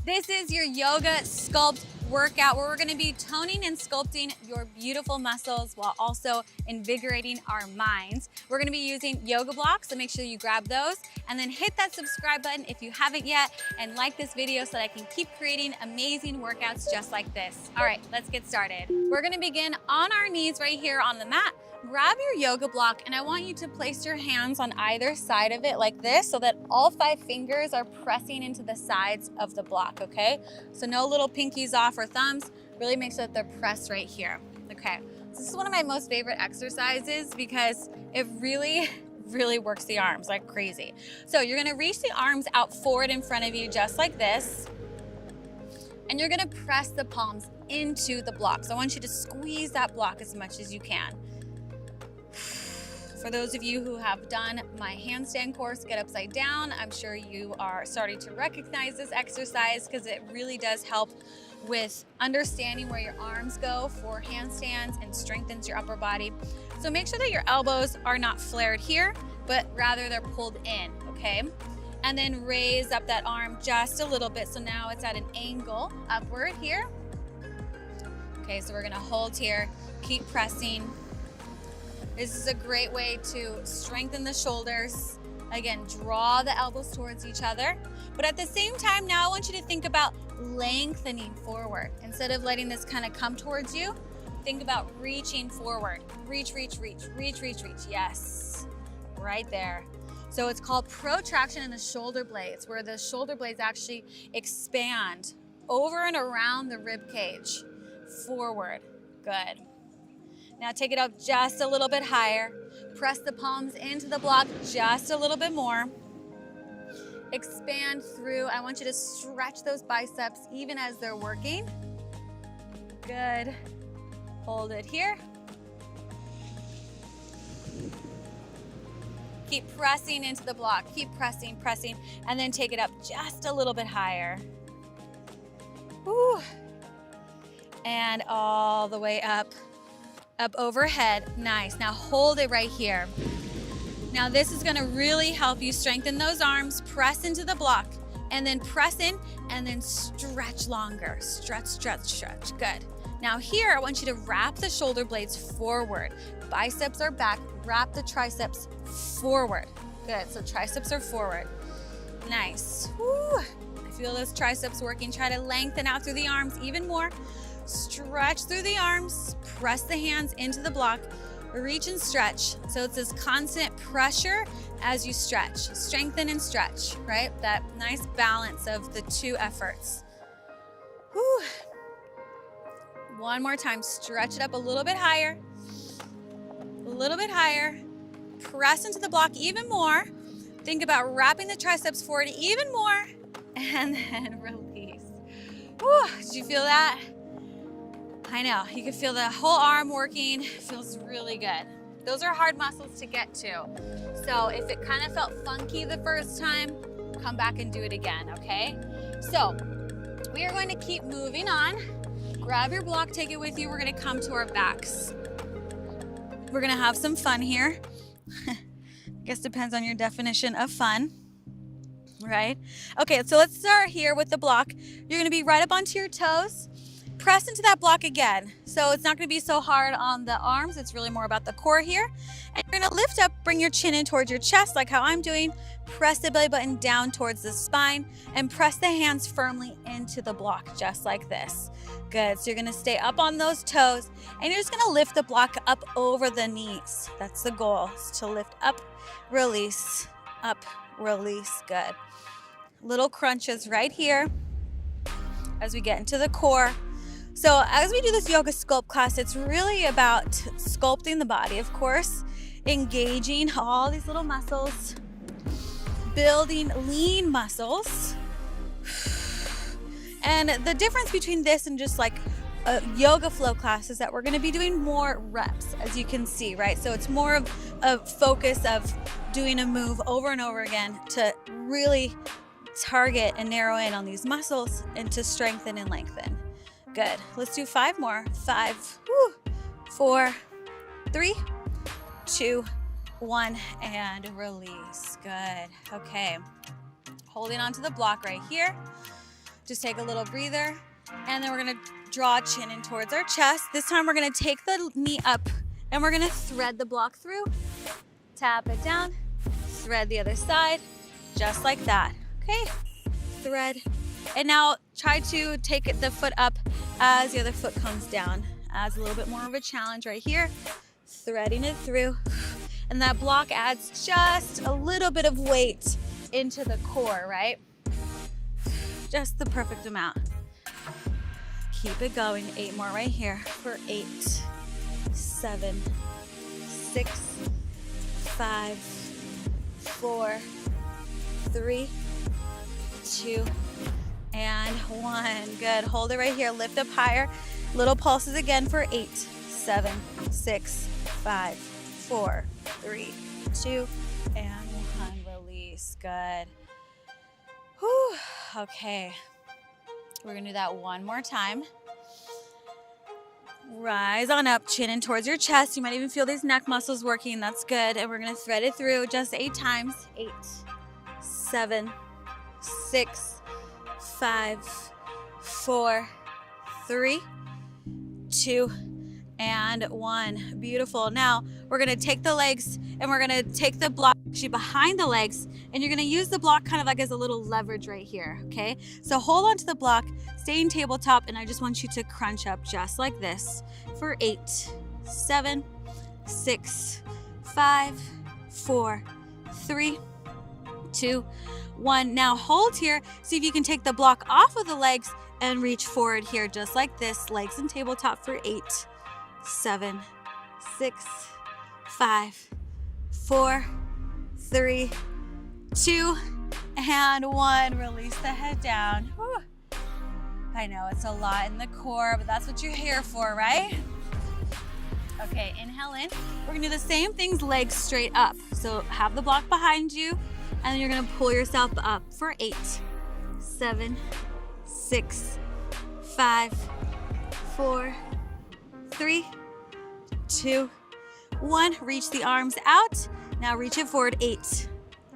This is your yoga sculpt workout where we're gonna be toning and sculpting your beautiful muscles while also invigorating our minds. We're gonna be using yoga blocks, so make sure you grab those and then hit that subscribe button if you haven't yet and like this video so that I can keep creating amazing workouts just like this. All right, let's get started. We're gonna begin on our knees right here on the mat. Grab your yoga block and I want you to place your hands on either side of it like this so that all 5 fingers are pressing into the sides of the block, okay? So no little pinkies off or thumbs, really make sure that they're pressed right here, okay? So this is one of my most favorite exercises because it really works the arms like crazy. So you're gonna reach the arms out forward in front of you just like this, and you're gonna press the palms into the block. So I want you to squeeze that block as much as you can. For those of you who have done my handstand course, Get Upside Down, I'm sure you are starting to recognize this exercise because it really does help with understanding where your arms go for handstands and strengthens your upper body. So make sure that your elbows are not flared here, but rather they're pulled in, okay? And then raise up that arm just a little bit. So now it's at an angle upward here. Okay, so we're gonna hold here, keep pressing. This is a great way to strengthen the shoulders. Again, draw the elbows towards each other. But at the same time, now I want you to think about lengthening forward. Instead of letting this kind of come towards you, think about reaching forward. Reach, reach, reach, reach, reach, reach. Yes, right there. So it's called protraction in the shoulder blades, where the shoulder blades actually expand over and around the rib cage. Forward, good. Now take it up just a little bit higher. Press the palms into the block just a little bit more. Expand through. I want you to stretch those biceps even as they're working. Good. Hold it here. Keep pressing into the block. Keep pressing, pressing, and then take it up just a little bit higher. Woo. And all the way up overhead. Nice. Now hold it right here. Now this is going to really help you strengthen those arms. Press into the block and then press in and then stretch longer. Stretch, stretch, stretch. Good. Now here I want you to wrap the shoulder blades forward. Biceps are back. Wrap the triceps forward. Good. So triceps are forward. Nice. Woo. I feel those triceps working. Try to lengthen out through the arms even more. Stretch through the arms, press the hands into the block, reach and stretch. So it's this constant pressure as you stretch. Strengthen and stretch, right? That nice balance of the 2 efforts. Whew. One more time, stretch it up a little bit higher. A little bit higher. Press into the block even more. Think about wrapping the triceps forward even more. And then release. Whew. Did you feel that? I know, you can feel the whole arm working. It feels really good. Those are hard muscles to get to. So if it kind of felt funky the first time, come back and do it again, okay? So we are going to keep moving on. Grab your block, take it with you. We're gonna come to our backs. We're gonna have some fun here. I guess depends on your definition of fun, right? Okay, so let's start here with the block. You're gonna be right up onto your toes. Press into that block again. So it's not gonna be so hard on the arms. It's really more about the core here. And you're gonna lift up, bring your chin in towards your chest like how I'm doing. Press the belly button down towards the spine and press the hands firmly into the block, just like this. Good, so you're gonna stay up on those toes and you're just gonna lift the block up over the knees. That's the goal, is to lift up, release, good. Little crunches right here as we get into the core. So as we do this yoga sculpt class, it's really about sculpting the body, of course, engaging all these little muscles, building lean muscles. And the difference between this and just like a yoga flow class is that we're going to be doing more reps, as you can see, right? So it's more of a focus of doing a move over and over again to really target and narrow in on these muscles and to strengthen and lengthen. Good. Let's do 5 more. 5, 4, 3, 2, 1, and release. Good. Okay. Holding onto the block right here. Just take a little breather, and then we're gonna draw chin in towards our chest. This time we're gonna take the knee up, and we're gonna thread the block through, tap it down, thread the other side, just like that. Okay, thread. And now try to take the foot up as the other foot comes down. Adds a little bit more of a challenge right here. Threading it through. And that block adds just a little bit of weight into the core, right? Just the perfect amount. Keep it going. 8 more right here for 8, 7, 6, 5, 4, 3, 2, and 1. Good. Hold it right here. Lift up higher. Little pulses again for 8, 7, 6, 5, 4, 3, 2, and 1. Release. Good. Whew. Okay. We're going to do that one more time. Rise on up, chin in towards your chest. You might even feel these neck muscles working. That's good. And we're going to thread it through just 8 times. 8, 7, 6, 5, 4, 3, 2, and 1. Beautiful. Now we're going to take the legs and we're going to take the block actually behind the legs, and you're going to use the block kind of like as a little leverage right here. Okay, so hold on to the block, staying tabletop, and I just want you to crunch up just like this for 8, 7, 6, 5, 4, 3, 2, 1. Now hold here. See if you can take the block off of the legs and reach forward here just like this. Legs and tabletop for 8, 7, 6, 5, 4, 3, 2, and 1. Release the head down. Whew. I know it's a lot in the core, but that's what you're here for, right? Okay, inhale in. We're gonna do the same things, legs straight up. So have the block behind you, and then you're gonna pull yourself up for 8, 7, 6, 5, 4, 3, 2, 1. Reach the arms out. Now reach it forward. 8,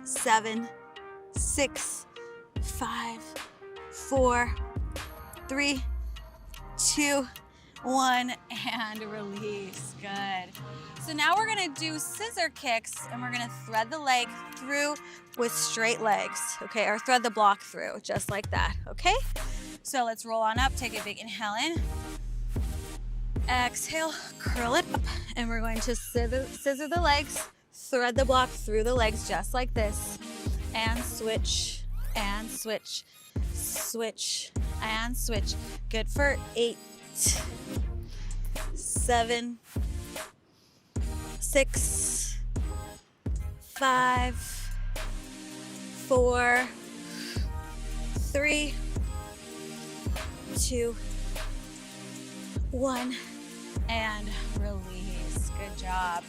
7, 6, 5, 4, 3, 2, 1, and release. Good. So now we're gonna do scissor kicks, and we're gonna thread the leg through with straight legs, okay? Or thread the block through, just like that, okay? So let's roll on up, take a big inhale in. Exhale, curl it up, and we're going to scissor the legs, thread the block through the legs just like this, and switch, switch, and switch. Good for 8, 7, 6, 5, 4, 3, 2, 1, and release. Good job.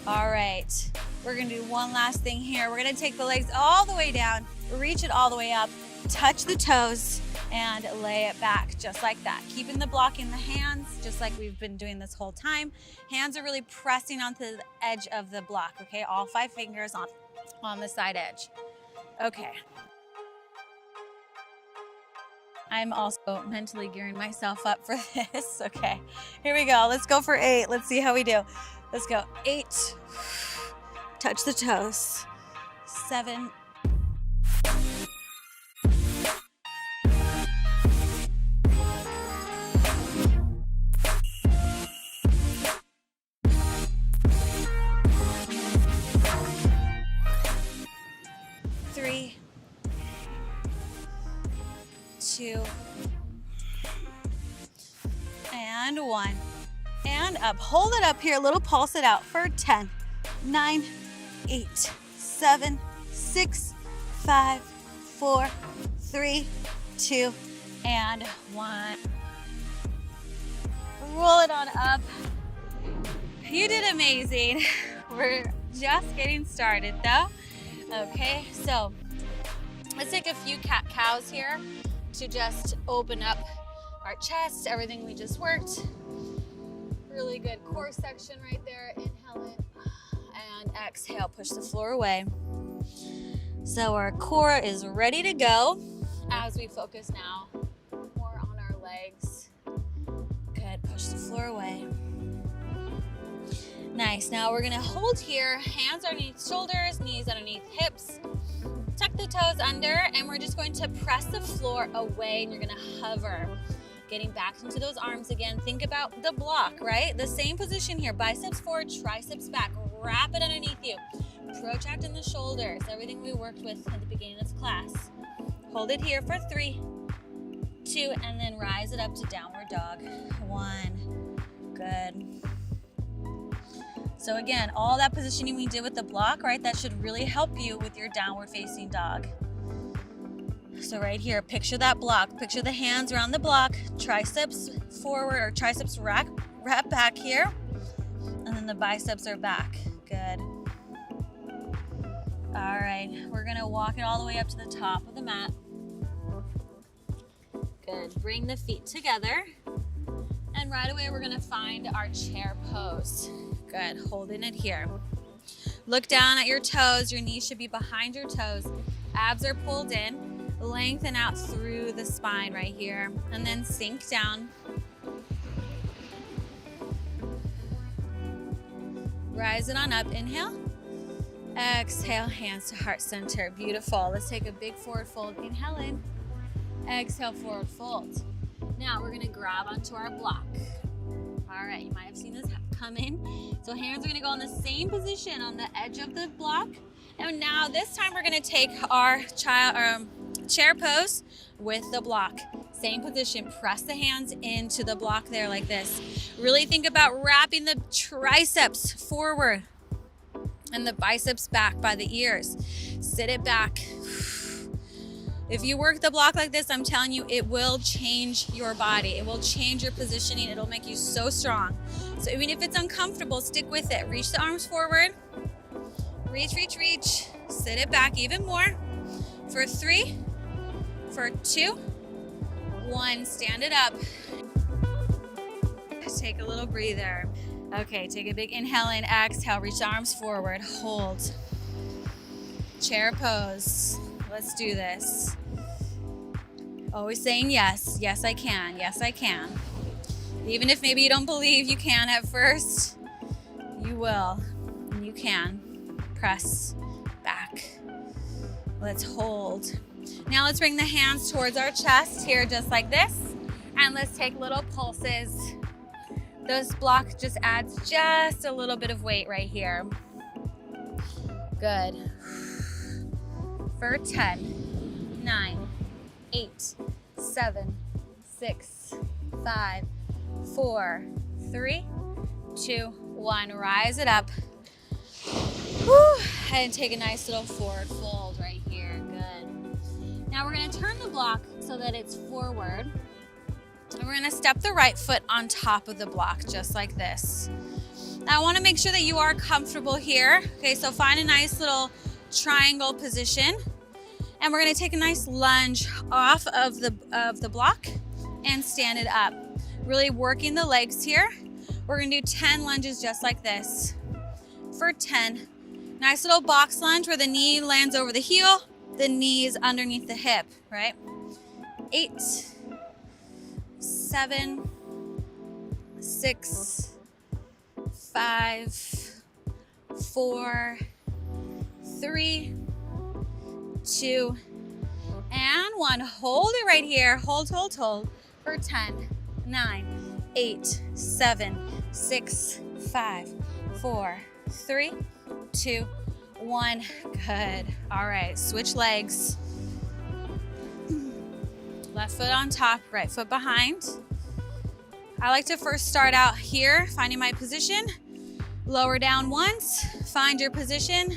All right, we're gonna do one last thing here. We're gonna take the legs all the way down, reach it all the way up, touch the toes, and lay it back just like that. Keeping the block in the hands, just like we've been doing this whole time. Hands are really pressing onto the edge of the block, okay? All 5 fingers on the side edge. Okay. I'm also mentally gearing myself up for this. Okay, here we go. Let's go for 8. Let's see how we do. Let's go. 8. Touch the toes. 7. 3, 2, and 1, and up. Hold it up here, little pulse it out for 10, 9, 8, 7, 6, 5, 4, 3, 2, and 1. Roll it on up. You did amazing. We're just getting started though. Okay, so let's take a few cat-cows here to just open up our chest, everything we just worked. Really good core section right there. Inhale in and exhale, push the floor away. So our core is ready to go. as we focus now more on our legs. Good, push the floor away. Nice, now we're gonna hold here, hands underneath shoulders, knees underneath hips. Tuck the toes under, and we're just going to press the floor away, and you're gonna hover. Getting back into those arms again. Think about the block, right? The same position here, biceps forward, triceps back. Wrap it underneath you. Protract in the shoulders, everything we worked with at the beginning of class. Hold it here for 3, 2, and then rise it up to downward dog. 1, good. So again, all that positioning we did with the block, right, that should really help you with your downward facing dog. So right here, picture that block, picture the hands around the block, triceps forward or triceps wrap back here, and then the biceps are back. Good. All right, we're gonna walk it all the way up to the top of the mat. Good, bring the feet together. And right away, we're gonna find our chair pose. Good, holding it here. Look down at your toes, your knees should be behind your toes. Abs are pulled in. Lengthen out through the spine right here, and then sink down. Rise it on up, inhale. Exhale, hands to heart center. Beautiful. Let's take a big forward fold. Inhale in. Exhale, forward fold. Now we're gonna grab onto our block. All right, you might have seen this come in. So hands are gonna go in the same position on the edge of the block. And now this time we're gonna take our chair pose with the block. Same position, press the hands into the block there like this. Really think about wrapping the triceps forward and the biceps back by the ears. Sit it back. If you work the block like this, I'm telling you, it will change your body. It will change your positioning. It'll make you so strong. So even if it's uncomfortable, stick with it. Reach the arms forward. Reach, reach, reach. Sit it back even more. For 3, for 2, 1. Stand it up. Take a little breather. Okay, take a big inhale in, exhale. Reach the arms forward. Hold. Chair pose. Let's do this. Always saying yes. Yes, I can. Yes, I can. Even if maybe you don't believe you can at first, you will. And you can. Press back. Let's hold. Now let's bring the hands towards our chest here, just like this. And let's take little pulses. This block just adds just a little bit of weight right here. Good. For 10, 9, 8, 7, 6, 5, 4, 3, 2, 1. Rise it up. Whew. And take a nice little forward fold right here. Good. Now we're going to turn the block so that it's forward. And we're going to step the right foot on top of the block, just like this. Now I want to make sure that you are comfortable here. Okay, so find a nice little triangle position. And we're going to take a nice lunge off of the block and stand it up. Really working the legs here. We're going to do 10 lunges just like this. For 10. Nice little box lunge where the knee lands over the heel, the knees underneath the hip, right? 8, 7, 6, 5, 4, 3, 2, and 1. Hold it right here. Hold, hold, hold. For 10, 9, 8, 7, 6, 5, 4, 3, 2, 1. Good. All right, switch legs. Left foot on top, right foot behind. I like to first start out here, finding my position. Lower down once, find your position,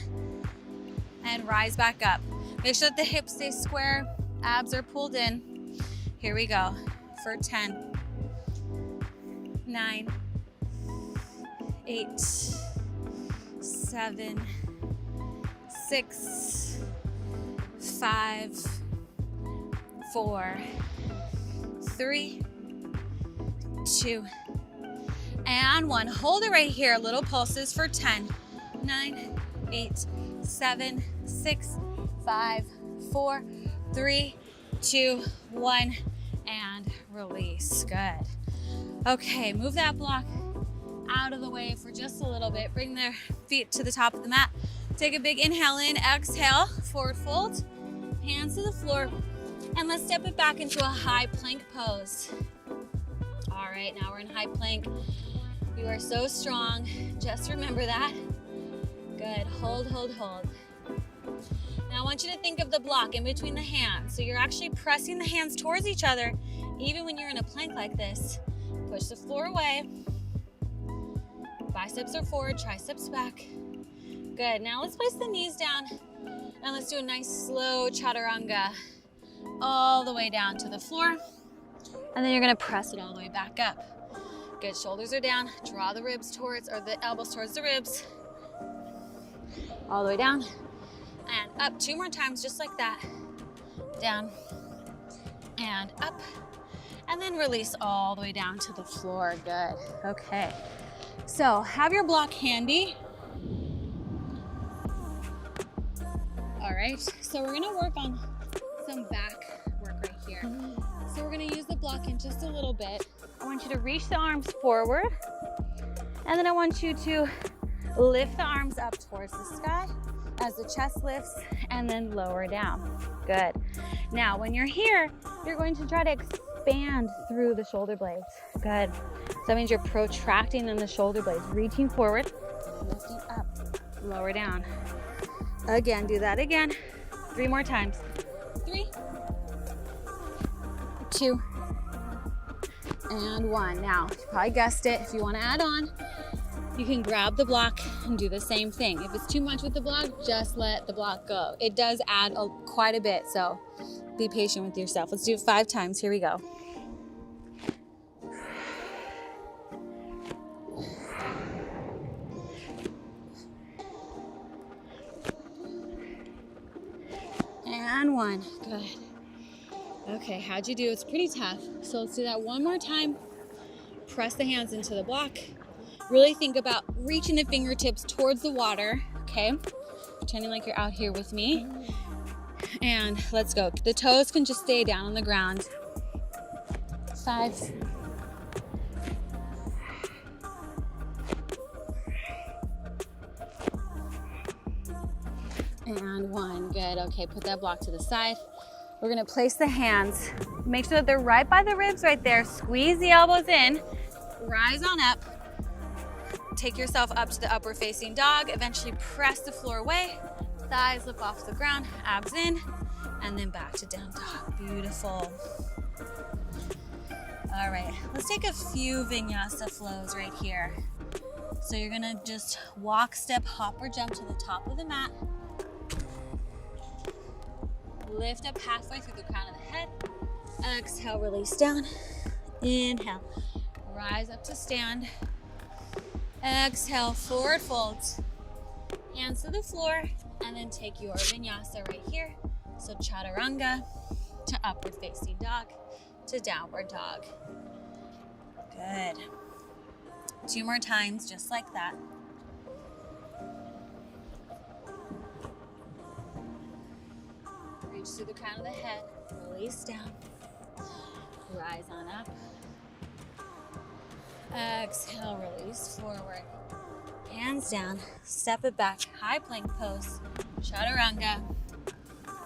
and rise back up. Make sure that the hips stay square, abs are pulled in. Here we go. For 10, 9, 8, 7, 6, 5, 4, 3, 2, and 1. Hold it right here. Little pulses for 10, 9, 8, 7, 6, 5, 4, 3, 2, 1, and release. Good. Okay, move that block out of the way for just a little bit. Bring their feet to the top of the mat. Take a big inhale in, exhale, forward fold, hands to the floor, and let's step it back into a high plank pose. All right, now we're in high plank. You are so strong. Just remember that. Good, hold, hold, hold. Now I want you to think of the block in between the hands. So you're actually pressing the hands towards each other, even when you're in a plank like this. Push the floor away. Biceps are forward, triceps back. Good, now let's place the knees down and let's do a nice slow chaturanga all the way down to the floor. And then you're gonna press it all the way back up. Good, shoulders are down, draw the ribs towards, or the elbows towards the ribs. All the way down and up. 2 more times, just like that. Down and up. And then release all the way down to the floor. Good, okay. So have your block handy. All right, so we're gonna work on some back work right here. So we're gonna use the block in just a little bit. I want you to reach the arms forward, and then I want you to lift the arms up towards the sky as the chest lifts, and then lower down. Good. Now, when you're here, you're going to try to expand through the shoulder blades. Good. So that means you're protracting in the shoulder blades, reaching forward, lifting up, lower down. Again, do that again. 3 more times. 3, 2, and 1. Now, you probably guessed it. If you want to add on, you can grab the block and do the same thing. If it's too much with the block, just let the block go. It does add quite a bit, so be patient with yourself. Let's do it 5 times. Here we go. And 1. Good. Okay, how'd you do? It's pretty tough. So let's do that 1 more time. Press the hands into the block. Really think about reaching the fingertips towards the water, okay? Pretending like you're out here with me. And let's go. The toes can just stay down on the ground. 5. And 1. Good. Okay, put that block to the side. We're gonna place the hands. Make sure that they're right by the ribs right there. Squeeze the elbows in. Rise on up. Take yourself up to the upward facing dog. Eventually press the floor away. Thighs lift off the ground, abs in, and then back to down dog. Beautiful. All right, let's take a few vinyasa flows right here. So you're gonna just walk, step, hop, or jump to the top of the mat. Lift up halfway through the crown of the head. Exhale, release down. Inhale, rise up to stand. Exhale, forward folds. Hands to the floor, and then take your vinyasa right here. So chaturanga to upward facing dog to downward dog. Good. 2 more times, just like that. Reach through the crown of the head, release down, rise on up. Exhale, release forward. Hands down, step it back, high plank pose, chaturanga,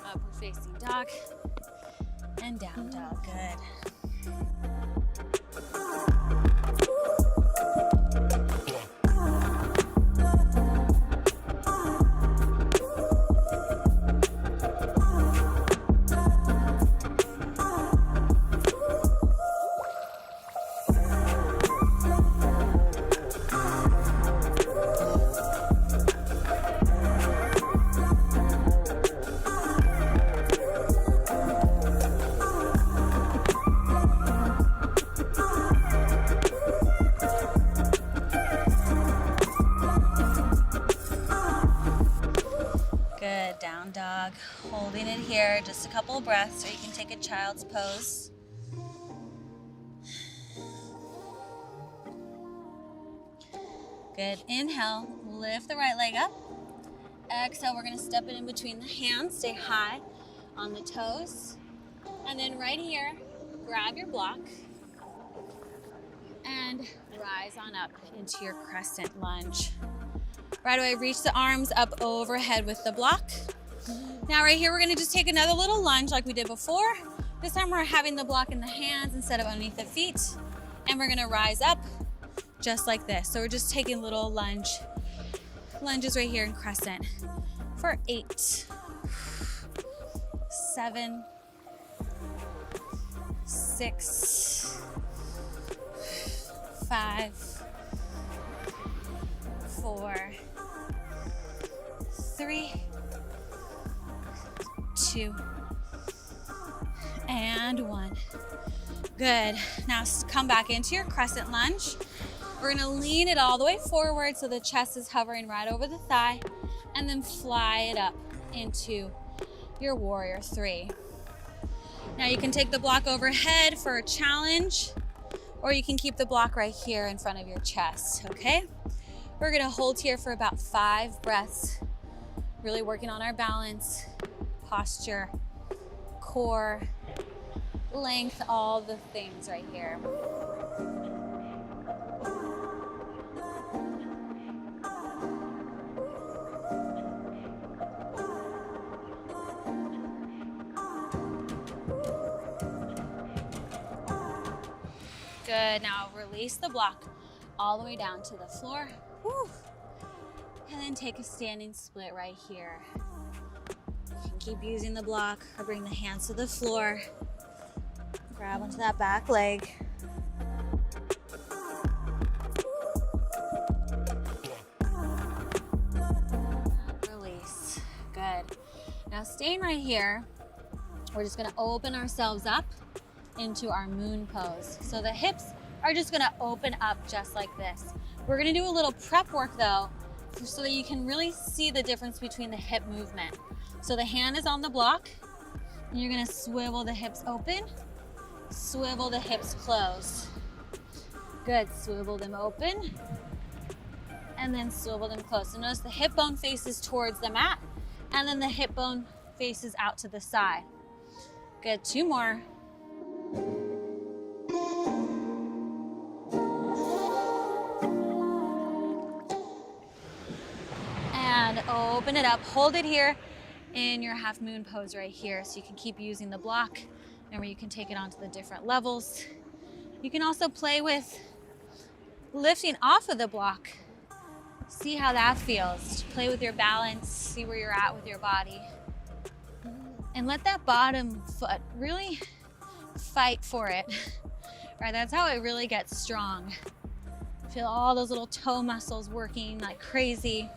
upward facing dog, and down dog. Good. Good, down dog. Holding it here, just a couple of breaths, or you can take a child's pose. Good, inhale, lift the right leg up. Exhale, we're gonna step it in between the hands, stay high on the toes. And then right here, grab your block and rise on up into your crescent lunge. Right away, reach the arms up overhead with the block. Now right here, we're gonna just take another little lunge like we did before. This time we're having the block in the hands instead of underneath the feet. And we're gonna rise up just like this. So we're just taking little lunges right here in crescent for 8, 7, 6, 5, 4, 3, 2, and 1. Good. Now come back into your crescent lunge. We're gonna lean it all the way forward so the chest is hovering right over the thigh, and then fly it up into your warrior 3. Now you can take the block overhead for a challenge, or you can keep the block right here in front of your chest, okay? We're gonna hold here for about 5 breaths, really working on our balance, posture, core, length, all the things right here. Good, now release the block all the way down to the floor. Woo. And then take a standing split right here. You can keep using the block or bring the hands to the floor. Grab onto that back leg. And release. Good. Now staying right here, we're just gonna open ourselves up into our moon pose. So the hips are just gonna open up just like this. We're gonna do a little prep work though, so that you can really see the difference between the hip movement. So the hand is on the block, and you're gonna swivel the hips open, swivel the hips closed. Good, swivel them open, and then swivel them closed. So notice the hip bone faces towards the mat, and then the hip bone faces out to the side. Good, 2 more. And open it up, hold it here in your half moon pose right here, so you can keep using the block, and where you can take it onto the different levels. You can also play with lifting off of the block. See how that feels. Play with your balance, see where you're at with your body. And let that bottom foot really fight for it. Right, that's how it really gets strong. Feel all those little toe muscles working like crazy.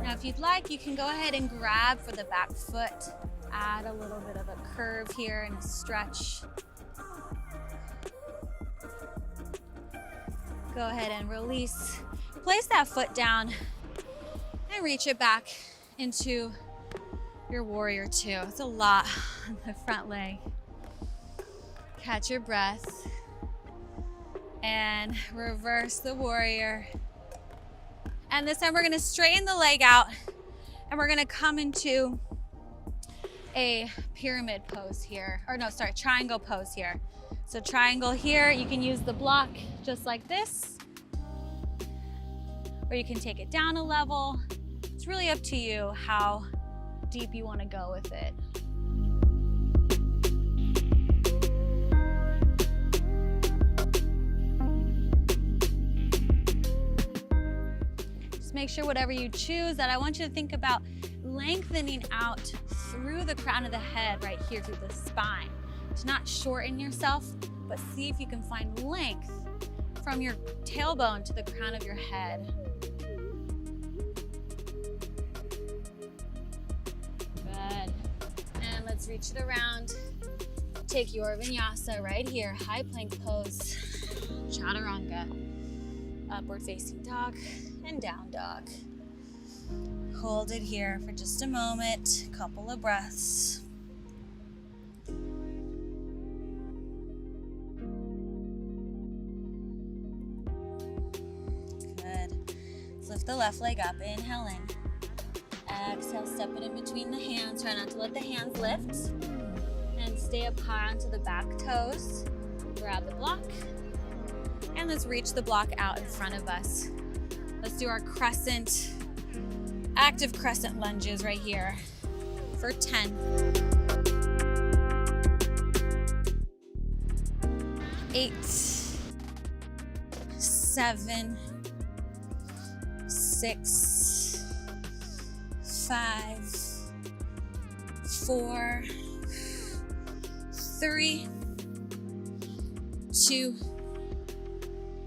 Now, if you'd like, you can go ahead and grab for the back foot. Add a little bit of a curve here and a stretch. Go ahead and release. Place that foot down and reach it back into your warrior 2. It's a lot on the front leg. Catch your breath and reverse the warrior. And this time we're gonna straighten the leg out, and we're gonna come into a pyramid pose here, or no, sorry, triangle pose here. So triangle here, you can use the block just like this, or you can take it down a level. It's really up to you how deep you want to go with it. Just make sure whatever you choose, that I want you to think about lengthening out through the crown of the head right here through the spine. To not shorten yourself, but see if you can find length from your tailbone to the crown of your head. Good. And let's reach it around. Take your vinyasa right here, high plank pose, chaturanga, upward facing dog, and down dog. Hold it here for just a moment, couple of breaths. lift the left leg up, inhale in. Exhale, step it in between the hands. Try not to let the hands lift. And stay up high onto the back toes. Grab the block. And let's reach the block out in front of us. Let's do our crescent, active crescent lunges right here for 10. 8, 7, 6, 5, 4, 3, 2,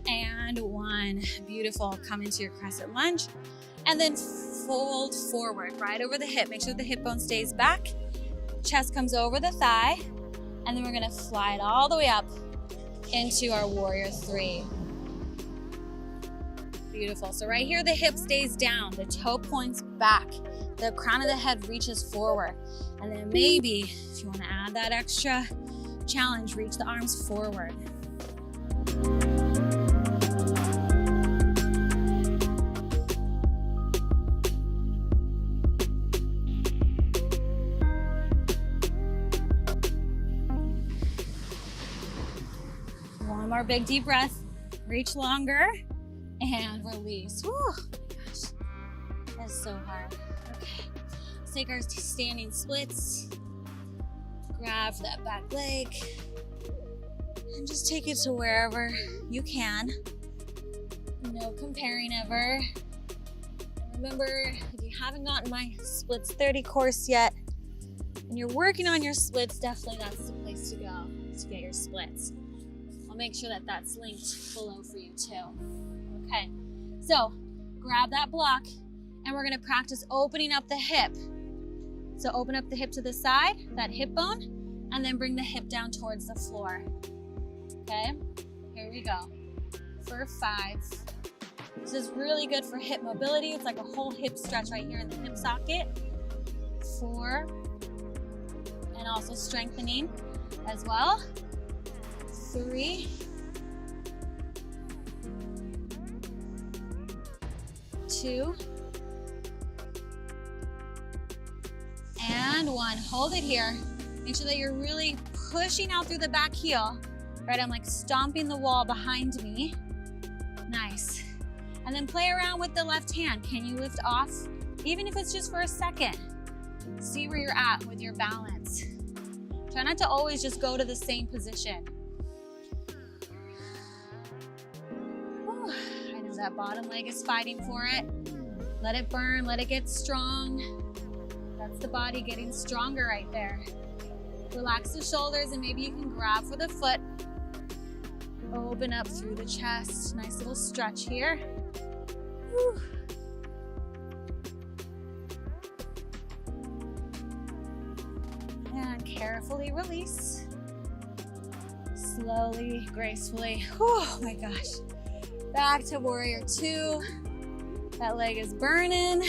and 1. Beautiful. Come into your crescent lunge and then fold forward right over the hip. Make sure the hip bone stays back. Chest comes over the thigh, and then we're gonna fly it all the way up into our warrior 3. Beautiful. So right here, the hip stays down, the toe points back, the crown of the head reaches forward. And then maybe, if you want to add that extra challenge, reach the arms forward. One more big deep breath. Reach longer and release. Whew, oh my gosh, that's so hard. Okay, let's take our standing splits. Grab that back leg and just take it to wherever you can. No comparing ever. And remember, if you haven't gotten my splits 30 course yet, and you're working on your splits, definitely that's the place to go to get your splits. I'll make sure that that's linked below for you too. Okay, so grab that block and we're gonna practice opening up the hip. So open up the hip to the side, that hip bone, and then bring the hip down towards the floor. Okay, here we go. For 5. This is really good for hip mobility. It's like a whole hip stretch right here in the hip socket. 4, and also strengthening as well. 3, 2, and 1. Hold it here. Make sure that you're really pushing out through the back heel. Right, I'm like stomping the wall behind me. Nice. And then play around with the left hand. Can you lift off? Even if it's just for a second. See where you're at with your balance. Try not to always just go to the same position. Whew. I know that bottom leg is fighting for it. Let it burn, let it get strong. That's the body getting stronger right there. Relax the shoulders and maybe you can grab for the foot. Open up through the chest. Nice little stretch here. Whew. And carefully release. Slowly, gracefully. Whew, oh my gosh. Back to warrior 2. That leg is burning.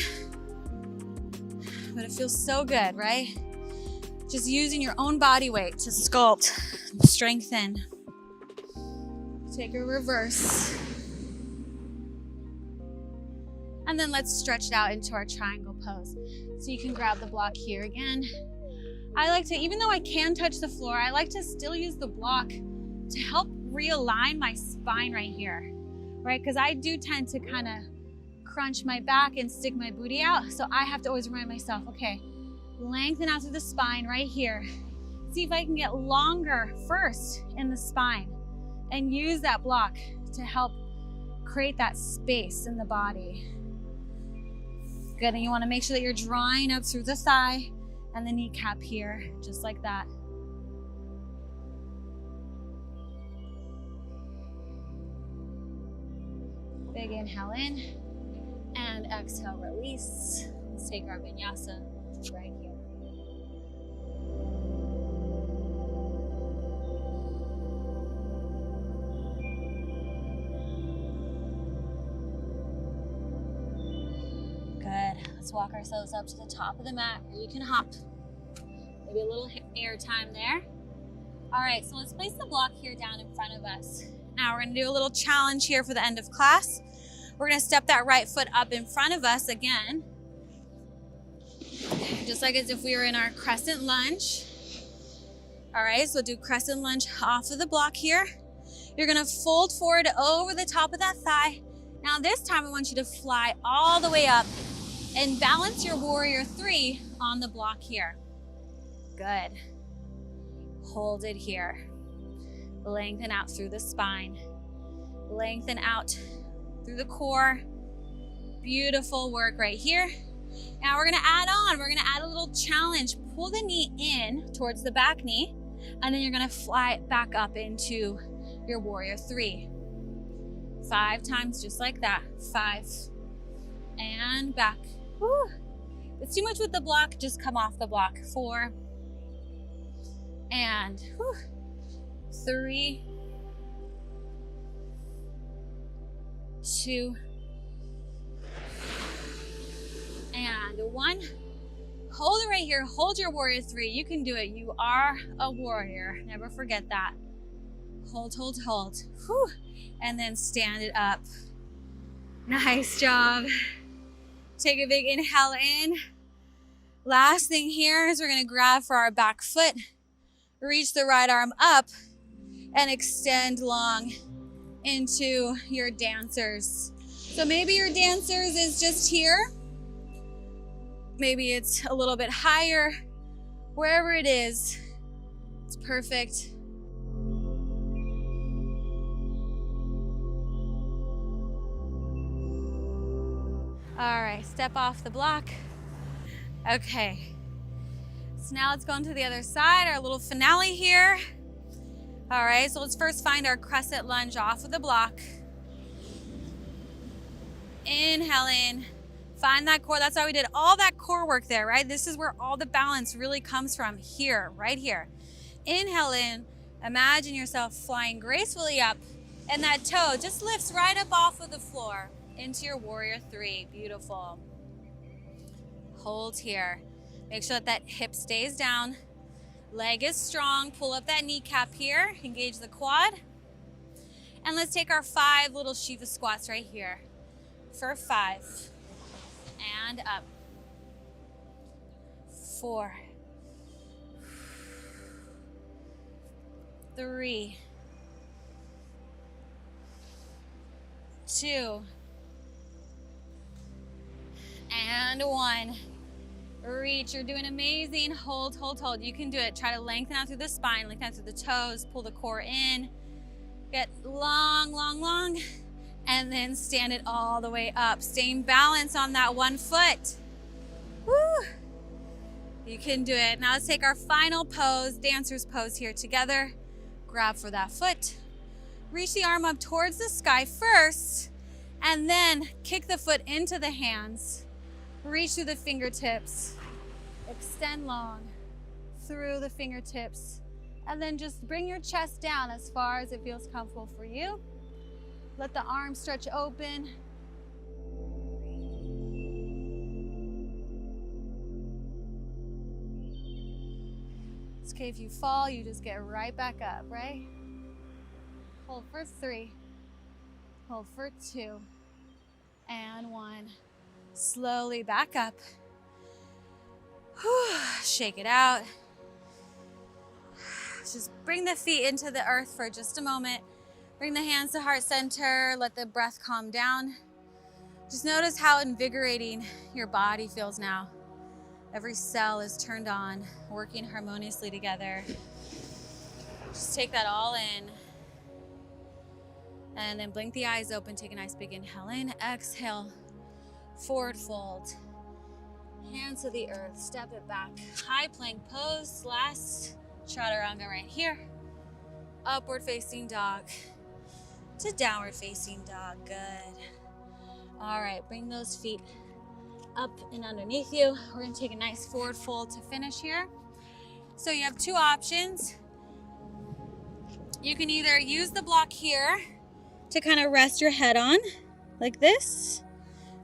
But it feels so good, right? Just using your own body weight to sculpt, strengthen. Take a reverse. And then let's stretch it out into our triangle pose. So you can grab the block here again. I like to, even though I can touch the floor, I like to still use the block to help realign my spine right here, right? Because I do tend to kind of crunch my back and stick my booty out. So I have to always remind myself, okay, lengthen out through the spine right here. See if I can get longer first in the spine and use that block to help create that space in the body. Good, and you wanna make sure that you're drawing up through the thigh and the kneecap here, just like that. Big inhale in and exhale, release. Let's take our vinyasa right here. Good. Let's walk ourselves up to the top of the mat, or you can hop. Maybe a little air time there. All right, so let's place the block here down in front of us. Now we're gonna do a little challenge here for the end of class. We're gonna step that right foot up in front of us again, just like as if we were in our crescent lunge. All right, so do crescent lunge off of the block here. You're gonna fold forward over the top of that thigh. Now this time I want you to fly all the way up and balance your warrior three on the block here. Good. Hold it here. Lengthen out through the spine. Lengthen out through the core. Beautiful work right here. Now we're gonna add on. We're gonna add a little challenge. Pull the knee in towards the back knee, and then you're gonna fly it back up into your warrior three. 5 times just like that. 5. And back. Woo. If it's too much with the block, just come off the block. 4. And 3. 2. And 1. Hold it right here. Hold your warrior three. You can do it. You are a warrior. Never forget that. Hold, hold, hold. Whew. And then stand it up. Nice job. Take a big inhale in. Last thing here is we're going to grab for our back foot. Reach the right arm up and extend long into your dancers. So maybe your dancers is just here. Maybe it's a little bit higher. Wherever it is, it's perfect. All right, step off the block. Okay, so now let's go into the other side, our little finale here. All right, so let's first find our crescent lunge off of the block. Inhale in, find that core. That's why we did all that core work there, right? This is where all the balance really comes from, here, right here. Inhale in, imagine yourself flying gracefully up, and that toe just lifts right up off of the floor into your warrior three. Beautiful. Hold here. Make sure that that hip stays down. Leg is strong. Pull up that kneecap here. Engage the quad. And let's take our 5 little Shiva squats right here for 5. And up. 4. 3. 2. And 1. Reach. You're doing amazing. Hold, hold, hold. You can do it. Try to lengthen out through the spine, lengthen out through the toes, pull the core in. Get long, long, long. And then stand it all the way up. Staying balanced on that one foot. Woo! You can do it. Now let's take our final pose, dancer's pose here together. Grab for that foot. Reach the arm up towards the sky first, and then kick the foot into the hands. Reach through the fingertips. Extend long through the fingertips. And then just bring your chest down as far as it feels comfortable for you. Let the arms stretch open. It's okay if you fall, you just get right back up, right? Hold for 3. Hold for 2. And 1. Slowly back up. Whew. Shake it out. Just bring the feet into the earth for just a moment. Bring the hands to heart center. Let the breath calm down. Just notice how invigorating your body feels now. Every cell is turned on, working harmoniously together. Just take that all in. And then blink the eyes open. Take a nice big inhale in. Exhale. Forward fold. Hands to the earth. Step it back. High plank pose. Last chaturanga right here. Upward facing dog to downward facing dog. Good. All right, bring those feet up and underneath you. We're gonna take a nice forward fold to finish here. So you have 2 options. You can either use the block here to kind of rest your head on, like this,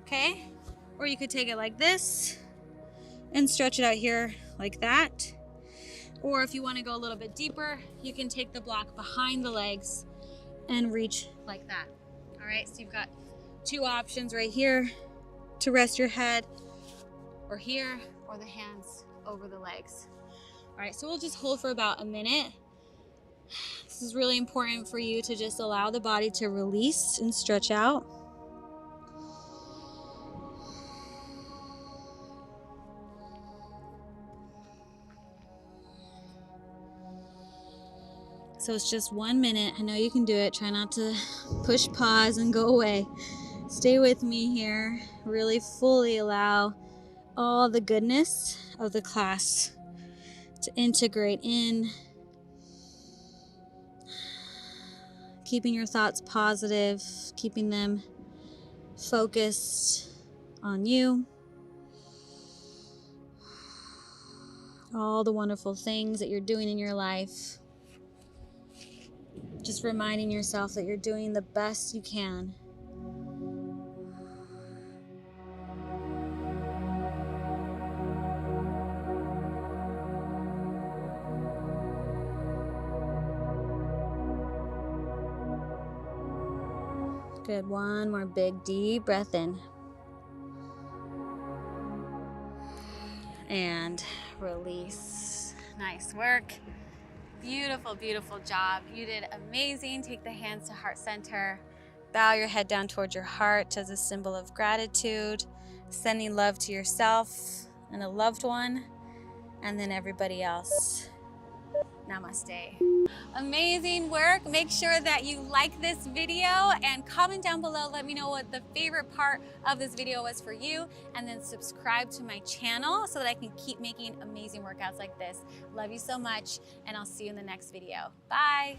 okay? Or you could take it like this and stretch it out here like that. Or if you want to go a little bit deeper, you can take the block behind the legs and reach like that. All right, so you've got Two options right here to rest your head, or here, or the hands over the legs. All right, so we'll just hold for about a minute. This is really important for you to just allow the body to release and stretch out. So it's just 1 minute. I know you can do it. Try not to push pause and go away. Stay with me here. Really fully allow all the goodness of the class to integrate in. Keeping your thoughts positive, keeping them focused on you. All the wonderful things that you're doing in your life. Just reminding yourself that you're doing the best you can. Good. One more big deep breath in. And release. Nice work. Beautiful, beautiful job. You did amazing. Take the hands to heart center. Bow your head down towards your heart as a symbol of gratitude, sending love to yourself and a loved one, and then everybody else. Namaste. Amazing work. Make sure that you like this video and comment down below. Let me know what the favorite part of this video was for you, and then subscribe to my channel so that I can keep making amazing workouts like this. Love you so much, and I'll see you in the next video. Bye.